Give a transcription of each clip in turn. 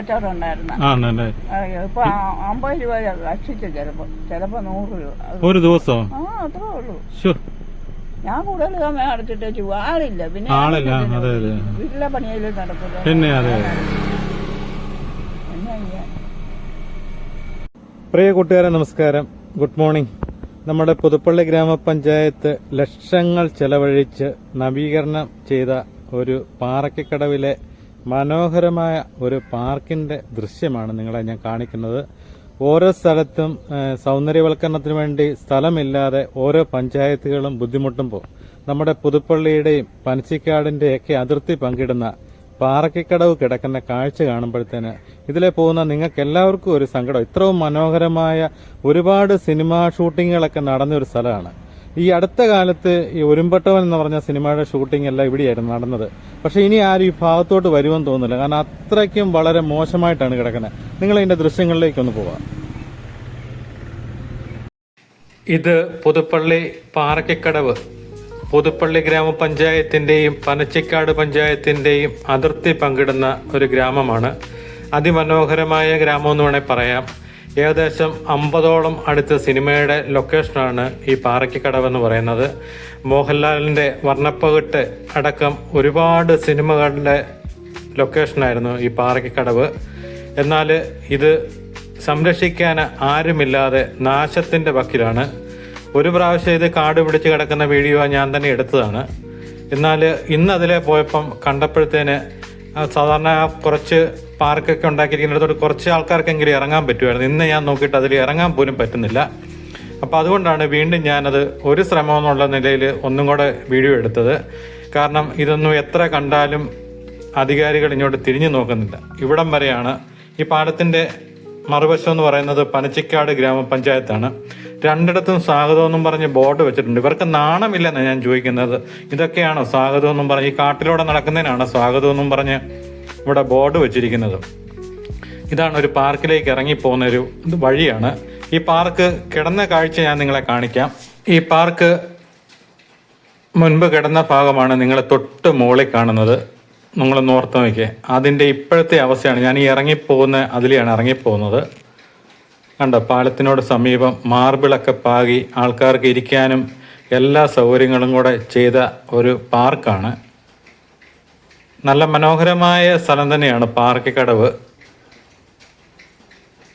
കച്ചവടം ഉണ്ടായിരുന്നു. ഇപ്പൊ 50 രൂപ കക്ഷിച്ച് ചിലപ്പോ 100 രൂപ ഒരു ദിവസം. അത്രേ ഉള്ളൂ. ഞാൻ കൂടുതൽ സമയം അടച്ചിട്ട് ആളില്ല. പിന്നെ വീട്ടിലെ പണിയിലും നടക്കില്ല. പിന്നെ പ്രിയ കൂട്ടുകാരെ നമസ്കാരം, ഗുഡ് മോർണിംഗ്. നമ്മുടെ പുതുപ്പള്ളി ഗ്രാമപഞ്ചായത്ത് ലക്ഷങ്ങൾ ചെലവഴിച്ച് നവീകരണം ചെയ്ത ഒരു പാറയ്ക്കക്കടവിലെ മനോഹരമായ ഒരു പാർക്കിന്റെ ദൃശ്യമാണ് നിങ്ങളെ ഞാൻ കാണിക്കുന്നത്. ഓരോ സ്ഥലത്തും സൗന്ദര്യവൽക്കരണത്തിന് വേണ്ടി സ്ഥലമില്ലാതെ ഓരോ പഞ്ചായത്തുകളും ബുദ്ധിമുട്ടുമ്പോൾ നമ്മുടെ പുതുപ്പള്ളിയുടെയും പനച്ചിക്കാടിന്റെയൊക്കെ അതിർത്തി പങ്കിടുന്ന പാറയ്ക്കക്കടവ് കിടക്കുന്ന കാഴ്ച കാണുമ്പോഴത്തേന് ഇതിലെ പോകുന്ന നിങ്ങൾക്ക് എല്ലാവർക്കും ഒരു സങ്കടം. ഇത്രയും മനോഹരമായ ഒരുപാട് സിനിമാ ഷൂട്ടിങ്ങുകളൊക്കെ നടന്ന ഒരു സ്ഥലമാണ്. ഈ അടുത്ത കാലത്ത് ഈ ഒരുമ്പട്ടവൻ എന്ന് പറഞ്ഞ സിനിമയുടെ ഷൂട്ടിംഗ് എല്ലാം ഇവിടെയായിരുന്നു നടന്നത്. പക്ഷെ ഇനി ആരും ഈ ഭാഗത്തോട്ട് വരുമെന്ന് തോന്നുന്നില്ല, കാരണം അത്രയ്ക്കും വളരെ മോശമായിട്ടാണ് കിടക്കുന്നത്. നിങ്ങൾ ഇതിന്റെ ദൃശ്യങ്ങളിലേക്കൊന്ന് പോവാം. ഇത് പുതുപ്പള്ളി പാറയ്ക്കക്കടവ് പുതുപ്പള്ളി ഗ്രാമപഞ്ചായത്തിന്റെയും പനച്ചിക്കാട് പഞ്ചായത്തിന്റെയും അതിർത്തി പങ്കിടുന്ന ഒരു ഗ്രാമമാണ്. അതിമനോഹരമായ ഗ്രാമം എന്ന് വേണമെങ്കിൽ പറയാം. ഏകദേശം 50ഓളം അടുത്ത സിനിമയുടെ ലൊക്കേഷനാണ് ഈ പാറയ്ക്കക്കടവ് എന്ന് പറയുന്നത്. മോഹൻലാലിന്റെ വർണ്ണപ്പകിട്ട് അടക്കം ഒരുപാട് സിനിമകളുടെ ലൊക്കേഷനായിരുന്നു ഈ പാറയ്ക്കക്കടവ്. എന്നാൽ ഇത് സംരക്ഷിക്കാൻ ആരുമില്ലാതെ നാശത്തിന്റെ വക്കിലാണ്. ഒരു പ്രാവശ്യം ഇത് കാട് പിടിച്ച് കിടക്കുന്ന വീഡിയോ ഞാൻ തന്നെ എടുത്തതാണ്. എന്നാൽ ഇന്ന് അതിലെ പോയപ്പം കണ്ടപ്പോഴത്തേന് സാധാരണ കുറച്ച് പാർക്കൊക്കെ ഉണ്ടാക്കിയിരിക്കുന്നിടത്തോട്ട് കുറച്ച് ആൾക്കാർക്കെങ്കിലും ഇറങ്ങാൻ പറ്റുമായിരുന്നു. ഇന്ന് ഞാൻ നോക്കിയിട്ട് അതിൽ ഇറങ്ങാൻ പോലും പറ്റുന്നില്ല. അപ്പോൾ അതുകൊണ്ടാണ് വീണ്ടും ഞാനത് ഒരു ശ്രമം എന്നുള്ള നിലയിൽ ഒന്നും കൂടെ വീഡിയോ എടുത്തത്. കാരണം ഇതൊന്നും എത്ര കണ്ടാലും അധികാരികൾ ഇങ്ങോട്ട് തിരിഞ്ഞു നോക്കുന്നില്ല. ഇവിടം വരെയാണ്. ഈ പാലത്തിന്റെ മറുവശം എന്ന് പറയുന്നത് പനച്ചിക്കാട് ഗ്രാമപഞ്ചായത്താണ്. രണ്ടിടത്തും സ്വാഗതം എന്നും പറഞ്ഞ് ബോർഡ് വെച്ചിട്ടുണ്ട്. ഇവർക്ക് നാണമില്ലെന്നാണ് ഞാൻ ചോദിക്കുന്നത്. ഇതൊക്കെയാണോ സ്വാഗതം എന്നും പറഞ്ഞ്, ഈ കാട്ടിലൂടെ നടക്കുന്നതിനാണ് സ്വാഗതം എന്നും പറഞ്ഞ് ഇവിടെ ബോർഡ് വെച്ചിരിക്കുന്നത്? ഇതാണ് ഒരു പാർക്കിലേക്ക് ഇറങ്ങിപ്പോകുന്ന ഒരു വഴിയാണ്. ഈ പാർക്ക് കിടന്ന കാഴ്ച ഞാൻ നിങ്ങളെ കാണിക്കാം. ഈ പാർക്ക് മുൻപ് കിടന്ന ഭാഗമാണ് നിങ്ങൾ തൊട്ട് മുകളിൽ കാണുന്നത്. നിങ്ങളൊന്ന് ഓർത്ത് നോക്കിയേ, അതിൻ്റെ ഇപ്പോഴത്തെ അവസ്ഥയാണ്. ഞാൻ ഈ അതിലെയാണ് ഇറങ്ങിപ്പോകുന്നത്. കണ്ടോ, പാലത്തിനോട് സമീപം മാർബിളൊക്കെ പാകി ആൾക്കാർക്ക് ഇരിക്കാനും എല്ലാ സൗകര്യങ്ങളും കൂടെ ചെയ്ത ഒരു പാർക്കാണ്. നല്ല മനോഹരമായ സ്ഥലം തന്നെയാണ് പാറയ്ക്കക്കടവ്.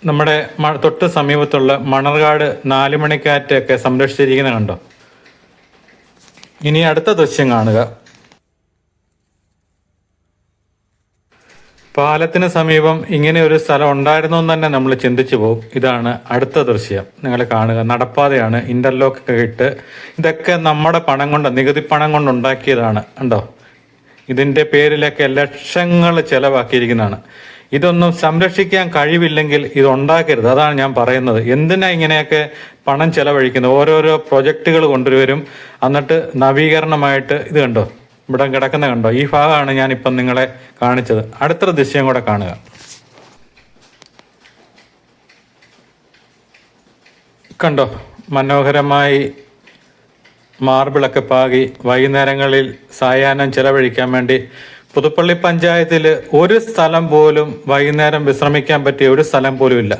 നമ്മുടെ തൊട്ട് സമീപത്തുള്ള മണർകാട് 4 മണിക്കാറ്റൊക്കെ സംരക്ഷിച്ചിരിക്കുന്നത് കണ്ടോ. ഇനി അടുത്ത ദൃശ്യം കാണുക. പാലത്തിന് സമീപം ഇങ്ങനെ ഒരു സ്ഥലം ഉണ്ടായിരുന്നു എന്ന് തന്നെ നമ്മൾ ചിന്തിച്ചു പോകും. ഇതാണ് അടുത്ത ദൃശ്യം, നിങ്ങൾ കാണുക. നടപ്പാതയാണ്, ഇന്റർലോക്ക് ഒക്കെ ഇട്ട്. ഇതൊക്കെ നമ്മുടെ പണം കൊണ്ട്, നികുതി പണം കൊണ്ട് ഉണ്ടാക്കിയതാണ്. കണ്ടോ, ഇതിന്റെ പേരിലൊക്കെ ലക്ഷങ്ങൾ ചെലവാക്കിയിരിക്കുന്നതാണ്. ഇതൊന്നും സംരക്ഷിക്കാൻ കഴിവില്ലെങ്കിൽ ഇത് ഉണ്ടാക്കരുത്. അതാണ് ഞാൻ പറയുന്നത്. എന്തിനാ ഇങ്ങനെയൊക്കെ പണം ചെലവഴിക്കുന്നത്? ഓരോരോ പ്രൊജക്റ്റുകൾ കൊണ്ടുവരും, എന്നിട്ട് നവീകരണമായിട്ട് ഇത് കണ്ടോ, ഇവിടെ കിടക്കുന്ന കണ്ടോ. ഈ ഭാഗമാണ് ഞാനിപ്പം നിങ്ങളെ കാണിച്ചത്. അടുത്ത ദൃശ്യം കൂടെ കാണുക. കണ്ടോ, മനോഹരമായി മാർബിളൊക്കെ പാകി വൈകുന്നേരങ്ങളിൽ സായാഹ്നം ചെലവഴിക്കാൻ വേണ്ടി പുതുപ്പള്ളി പഞ്ചായത്തിൽ ഒരു സ്ഥലം പോലും വൈകുന്നേരം വിശ്രമിക്കാൻ പറ്റിയ ഒരു സ്ഥലം പോലും ഇല്ല.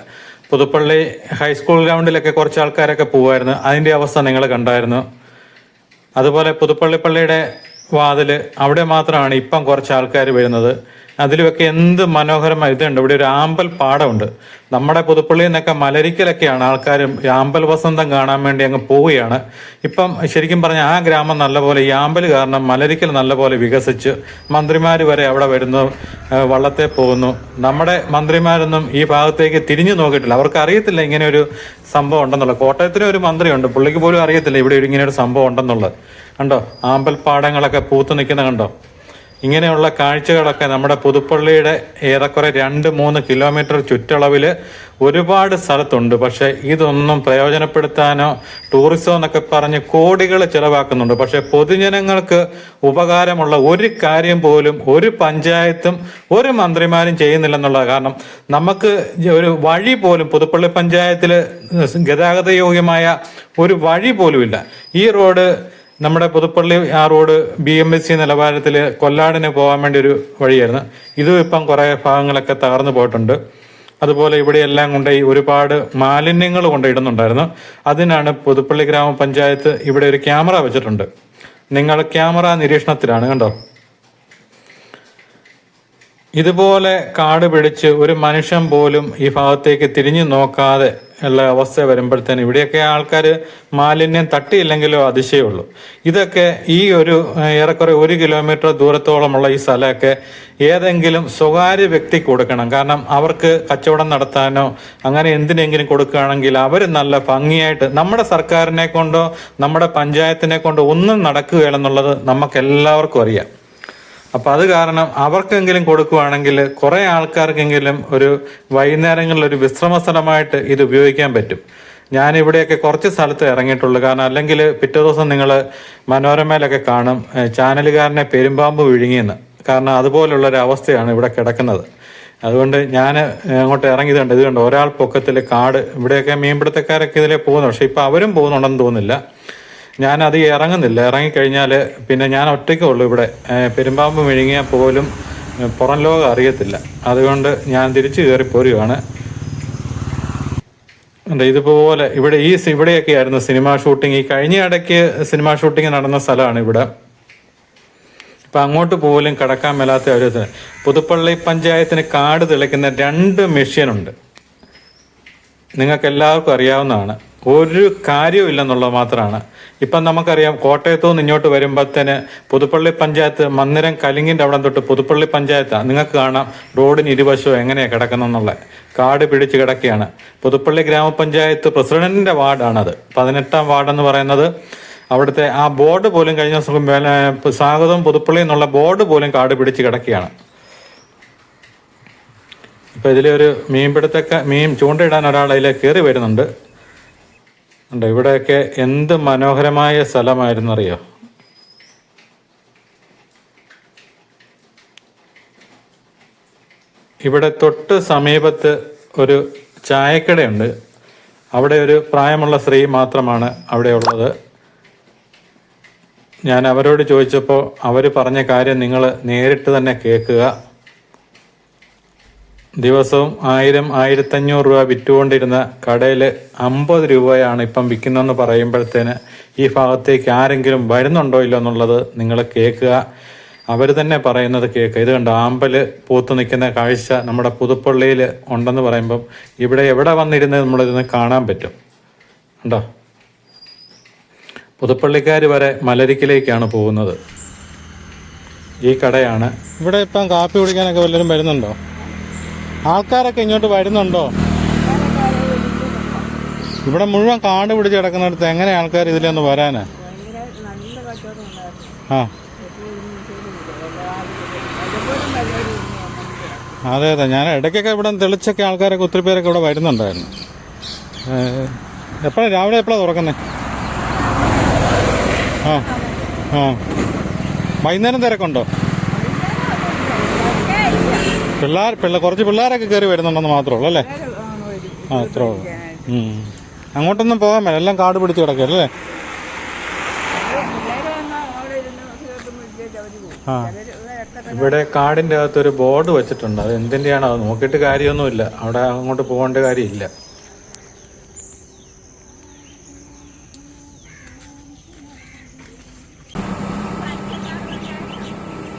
പുതുപ്പള്ളി ഹൈസ്കൂൾ ഗ്രൗണ്ടിലൊക്കെ കുറച്ച് ആൾക്കാരൊക്കെ പോകുമായിരുന്നു. അതിൻ്റെ അവസ്ഥ നിങ്ങൾ കണ്ടായിരുന്നു. അതുപോലെ പുതുപ്പള്ളി പള്ളിയുടെ വാതില്, അവിടെ മാത്രമാണ് ഇപ്പം കുറച്ച് ആൾക്കാർ വരുന്നത്. അതിലുമൊക്കെ എന്ത് മനോഹരമായി ഇതുണ്ട്. ഇവിടെ ഒരു ആമ്പൽ പാടമുണ്ട്. നമ്മുടെ പുതുപ്പള്ളിയിൽ നിന്നൊക്കെ മലരിക്കലൊക്കെയാണ് ആൾക്കാരും ആമ്പൽ വസന്തം കാണാൻ വേണ്ടി അങ്ങ് പോവുകയാണ്. ഇപ്പം ശരിക്കും പറഞ്ഞാൽ ആ ഗ്രാമം നല്ലപോലെ ഈ ആമ്പൽ കാരണം മലരിക്കൽ നല്ലപോലെ വികസിച്ച് മന്ത്രിമാർ വരെ അവിടെ വരുന്നു, വള്ളത്തെ പോകുന്നു. നമ്മുടെ മന്ത്രിമാരൊന്നും ഈ ഭാഗത്തേക്ക് തിരിഞ്ഞു നോക്കിയിട്ടില്ല. അവർക്ക് അറിയത്തില്ല ഇങ്ങനെ ഒരു സംഭവം ഉണ്ടെന്നുള്ളത്. കോട്ടയത്തിന് ഒരു മന്ത്രിയുണ്ട്, പുള്ളിക്ക് പോലും അറിയത്തില്ല ഇവിടെ ഇങ്ങനെ ഒരു സംഭവം ഉണ്ടെന്നുള്ളത്. കണ്ടോ, ആമ്പൽ പാടങ്ങളൊക്കെ പൂത്തു നിൽക്കുന്ന കണ്ടോ. ഇങ്ങനെയുള്ള കാഴ്ചകളൊക്കെ നമ്മുടെ പുതുപ്പള്ളിയുടെ ഏറെക്കുറെ 2-3 കിലോമീറ്റർ ചുറ്റളവിൽ ഒരുപാട് സ്ഥലത്തുണ്ട്. പക്ഷെ ഇതൊന്നും പ്രയോജനപ്പെടുത്താനോ ടൂറിസം എന്നൊക്കെ പറഞ്ഞ് കോടികൾ ചെലവാക്കുന്നുണ്ട്. പക്ഷെ പൊതുജനങ്ങൾക്ക് ഉപകാരമുള്ള ഒരു കാര്യം പോലും ഒരു പഞ്ചായത്തും ഒരു മന്ത്രിമാരും ചെയ്യുന്നില്ലെന്നുള്ളത്. കാരണം നമുക്ക് ഒരു വഴി പോലും പുതുപ്പള്ളി പഞ്ചായത്തിൽ ഗതാഗത യോഗ്യമായ ഒരു വഴി പോലുമില്ല. ഈ റോഡ് നമ്മുടെ പുതുപ്പള്ളി ആ റോഡ് BMC നിലവാരത്തിൽ കൊല്ലാടിന് പോകാൻ വേണ്ടി ഒരു വഴിയായിരുന്നു. ഇതും ഇപ്പം കുറേ ഭാഗങ്ങളൊക്കെ തകർന്നു പോയിട്ടുണ്ട്. അതുപോലെ ഇവിടെയെല്ലാം കൊണ്ട് ഒരുപാട് മാലിന്യങ്ങൾ കൊണ്ടിടുന്നുണ്ടായിരുന്നു. അതിനാണ് പുതുപ്പള്ളി ഗ്രാമപഞ്ചായത്ത് ഇവിടെ ഒരു ക്യാമറ വെച്ചിട്ടുണ്ട്. നിങ്ങൾ ക്യാമറ നിരീക്ഷണത്തിലാണ്, കണ്ടോ. ഇതുപോലെ കാട് പിടിച്ച് ഒരു മനുഷ്യൻ പോലും ഈ ഭാഗത്തേക്ക് തിരിഞ്ഞു നോക്കാതെ ഉള്ള അവസ്ഥ വരുമ്പോഴത്തേന് ഇവിടെയൊക്കെ ആൾക്കാർ മാലിന്യം തട്ടിയില്ലെങ്കിലോ അതിശയമുള്ളൂ. ഇതൊക്കെ ഈ ഒരു ഏറെക്കുറെ 1 കിലോമീറ്റർ ദൂരത്തോളമുള്ള ഈ സ്ഥലമൊക്കെ ഏതെങ്കിലും സ്വകാര്യ വ്യക്തിക്ക് കൊടുക്കണം. കാരണം അവർക്ക് കച്ചവടം നടത്താനോ അങ്ങനെ എന്തിനെങ്കിലും കൊടുക്കുകയാണെങ്കിൽ അവർ നല്ല ഭംഗിയായിട്ട്, നമ്മുടെ സർക്കാരിനെ കൊണ്ടോ നമ്മുടെ പഞ്ചായത്തിനെ കൊണ്ടോ ഒന്നും നടക്കുകയില്ലെന്നുള്ളത് നമുക്ക് എല്ലാവർക്കും അറിയാം. അപ്പം അത് കാരണം അവർക്കെങ്കിലും കൊടുക്കുകയാണെങ്കിൽ കുറേ ആൾക്കാർക്കെങ്കിലും ഒരു വൈകുന്നേരങ്ങളിൽ ഒരു വിശ്രമ സ്ഥലമായിട്ട് ഇത് ഉപയോഗിക്കാൻ പറ്റും. ഞാനിവിടെയൊക്കെ കുറച്ച് സ്ഥലത്ത് ഇറങ്ങിയിട്ടുള്ളൂ. കാരണം അല്ലെങ്കിൽ പിറ്റേ ദിവസം നിങ്ങൾ മനോരമയിലൊക്കെ കാണും ചാനലുകാരനെ പെരുമ്പാമ്പ് വിഴുങ്ങിയെന്ന്. കാരണം അതുപോലുള്ളൊരു അവസ്ഥയാണ് ഇവിടെ കിടക്കുന്നത്. അതുകൊണ്ട് ഞാൻ അങ്ങോട്ട് ഇറങ്ങിയതുണ്ട്. ഇത് കണ്ട് ഒരാൾ പൊക്കത്തിൽ കാട്, ഇവിടെയൊക്കെ മീൻപിടുത്തക്കാരൊക്കെ ഇതിലേ പോകുന്നു. പക്ഷെ ഇപ്പം അവരും പോകുന്നുണ്ടെന്ന് തോന്നുന്നില്ല. ഞാനത് ഇറങ്ങുന്നില്ല. ഇറങ്ങിക്കഴിഞ്ഞാൽ പിന്നെ ഞാൻ ഒറ്റയ്ക്കുള്ളൂ ഇവിടെ. പെരുമ്പാമ്പ് വിഴുങ്ങിയാൽ പോലും പുറം ലോകം അറിയത്തില്ല. അതുകൊണ്ട് ഞാൻ തിരിച്ചു കയറി പോരുകയാണ്. ഇതുപോലെ ഇവിടെയൊക്കെ ആയിരുന്നു സിനിമാ ഷൂട്ടിങ്. ഈ കഴിഞ്ഞ ഇടയ്ക്ക് സിനിമാ ഷൂട്ടിങ് നടന്ന സ്ഥലമാണ് ഇവിടെ. ഇപ്പം അങ്ങോട്ട് പോലും കടക്കാൻ മേലാത്ത ഒരു പുതുപ്പള്ളി പഞ്ചായത്തിന് കാട് തെളിക്കുന്ന 2 മെഷീനുണ്ട്. നിങ്ങൾക്ക് എല്ലാവർക്കും അറിയാവുന്നതാണ്. ഒരു കാര്യവും ഇല്ലെന്നുള്ളത് മാത്രമാണ്. ഇപ്പം നമുക്കറിയാം കോട്ടയത്തു നിന്ന് ഇങ്ങോട്ട് വരുമ്പോഴത്തേന് പുതുപ്പള്ളി പഞ്ചായത്ത് മന്ദിരം കലിങ്ങിൻ്റെ അവിടെ തൊട്ട് പുതുപ്പള്ളി പഞ്ചായത്താണ്. നിങ്ങൾക്ക് കാണാം റോഡിന് ഇരുവശവും എങ്ങനെയാണ് കിടക്കുന്നതെന്നുള്ള കാട് പിടിച്ച് കിടക്കുകയാണ്. പുതുപ്പള്ളി ഗ്രാമപഞ്ചായത്ത് പ്രസിഡന്റിൻ്റെ വാർഡാണത്. 18ാം വാർഡെന്ന് പറയുന്നത്. അവിടുത്തെ ആ ബോർഡ് പോലും കഴിഞ്ഞ ദിവസം സ്വാഗതം പുതുപ്പള്ളി എന്നുള്ള ബോർഡ് പോലും കാട് പിടിച്ച് കിടക്കുകയാണ്. ഇപ്പം ഇതിലൊരു മീൻ ചൂണ്ടയിടാൻ ഒരാൾ അതിലേക്ക് കയറി വരുന്നുണ്ട്. ഇവിടെയൊക്കെ എന്ത് മനോഹരമായ സ്ഥലമായിരുന്നറിയോ. ഇവിടെ തൊട്ട് സമീപത്ത് ഒരു ചായക്കടയുണ്ട്. അവിടെ ഒരു പ്രായമുള്ള സ്ത്രീ മാത്രമാണ് അവിടെ ഉള്ളത്. ഞാൻ അവരോട് ചോദിച്ചപ്പോൾ അവർ പറഞ്ഞ കാര്യം നിങ്ങൾ നേരിട്ട് തന്നെ കേൾക്കുക. ദിവസവും 1000-1500 രൂപ വിറ്റുകൊണ്ടിരുന്ന കടയിൽ 50 രൂപയാണ് ഇപ്പം വിൽക്കുന്നതെന്ന് പറയുമ്പോഴത്തേന് ഈ ഭാഗത്തേക്ക് ആരെങ്കിലും വരുന്നുണ്ടോ ഇല്ലോ എന്നുള്ളത് നിങ്ങൾ കേൾക്കുക. അവർ തന്നെ പറയുന്നത് കേൾക്കുക. ഇത് കണ്ടോ, ആമ്പൽ പൂത്ത് നിൽക്കുന്ന കാഴ്ച നമ്മുടെ പുതുപ്പള്ളിയിൽ ഉണ്ടെന്ന് പറയുമ്പം ഇവിടെ എവിടെ വന്നിരുന്നത് നമ്മളിതൊന്ന് കാണാൻ പറ്റും. ഉണ്ടോ, പുതുപ്പള്ളിക്കാർ വരെ മലരിക്കിലേക്കാണ് പോകുന്നത്. ഈ കടയാണ്. ഇവിടെ ഇപ്പം കാപ്പി കുടിക്കാനൊക്കെ വല്ലവരും വരുന്നുണ്ടോ? ആൾക്കാരൊക്കെ ഇങ്ങോട്ട് വരുന്നുണ്ടോ? ഇവിടെ മുഴുവൻ കാട് പിടിച്ച് കിടക്കുന്നിടത്ത് എങ്ങനെ ആൾക്കാർ ഇതിലൊന്ന് വരാനാ? ആ അതെ ഞാൻ ഇടയ്ക്കൊക്കെ ഇവിടെ തെളിച്ചൊക്കെ ആൾക്കാരൊക്കെ ഒത്തിരി പേരൊക്കെ ഇവിടെ വരുന്നുണ്ടായിരുന്നു. രാവിലെ എപ്പോഴാണ് തുറക്കുന്നത്? ആ ആ വൈകുന്നേരം തിരക്കുണ്ടോ? കുറച്ച് പിള്ളേരൊക്കെ കയറി വരുന്നുണ്ടെന്ന് മാത്രമേ ഉള്ളൂ അല്ലേ? ആ അത്രേ ഉള്ളൂ. അങ്ങോട്ടൊന്നും പോകാൻ മേല, എല്ലാം കാട് പിടിച്ച് കിടക്കല്ലേ? ആ ഇവിടെ കാടിൻ്റെ അകത്തൊരു ബോർഡ് വെച്ചിട്ടുണ്ട്. അത് എന്തിൻ്റെയാണ് അത് നോക്കിയിട്ട് കാര്യമൊന്നുമില്ല. അവിടെ അങ്ങോട്ട് പോകേണ്ട കാര്യമില്ല.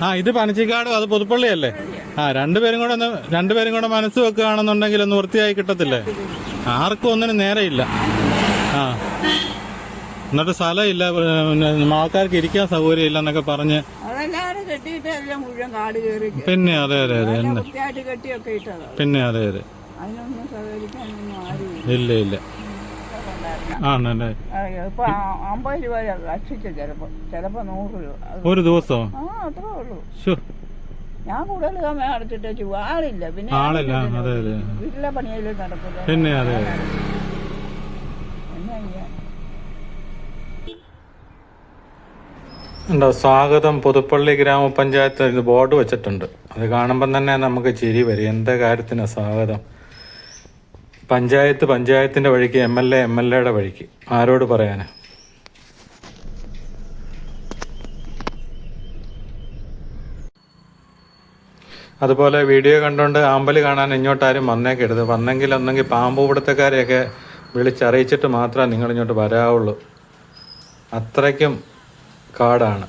ആ ഇത് പനച്ചിക്കാടും അത് പുതുപ്പള്ളിയല്ലേ? ആ രണ്ടുപേരും കൂടെ മനസ്സ് വെക്കുകയാണെന്നുണ്ടെങ്കിൽ ഒന്ന് വൃത്തിയായി കിട്ടത്തില്ലേ? ആർക്കും ഒന്നിനും നേരെയില്ല. ആ എന്നിട്ട് സ്ഥലമില്ല, ആൾക്കാർക്ക് ഇരിക്കാൻ സൗകര്യം ഇല്ല എന്നൊക്കെ പറഞ്ഞ് പിന്നെ അതെ പിന്നെ അതെ ഇല്ല ആണല്ലേ? 50 രൂപ ചിലപ്പോ 100 രൂപ ഒരു ദിവസം. അത്രേ ഉള്ളൂ. ഞാൻ കൂടുതൽ സമയം അടച്ചിട്ടേ ആളില്ല. പിന്നെ വീട്ടിലെ പണിയിലും നടക്കില്ല. പിന്നെ അതെ ഉണ്ടോ, സ്വാഗതം പുതുപ്പള്ളി ഗ്രാമപഞ്ചായത്ത് ബോർഡ് വെച്ചിട്ടുണ്ട്. അത് കാണുമ്പം തന്നെ നമുക്ക് ചിരി വരും. എന്താ കാര്യത്തിനാ സ്വാഗതം? പഞ്ചായത്തിന്റെ വഴിക്ക്, MLA MLAയുടെ വഴിക്ക്. ആരോട് പറയാനാ? അതുപോലെ വീഡിയോ കണ്ടുകൊണ്ട് ആമ്പല് കാണാൻ ഇങ്ങോട്ടാരും വന്നേക്കരുത്. വന്നെങ്കിൽ ഒന്നെങ്കിൽ പാമ്പ് പിടുത്തക്കാരെയൊക്കെ വിളിച്ചറിയിച്ചിട്ട് മാത്രമേ നിങ്ങളിങ്ങോട്ട് വരാവുള്ളൂ. അത്രയ്ക്കും കാടാണ്.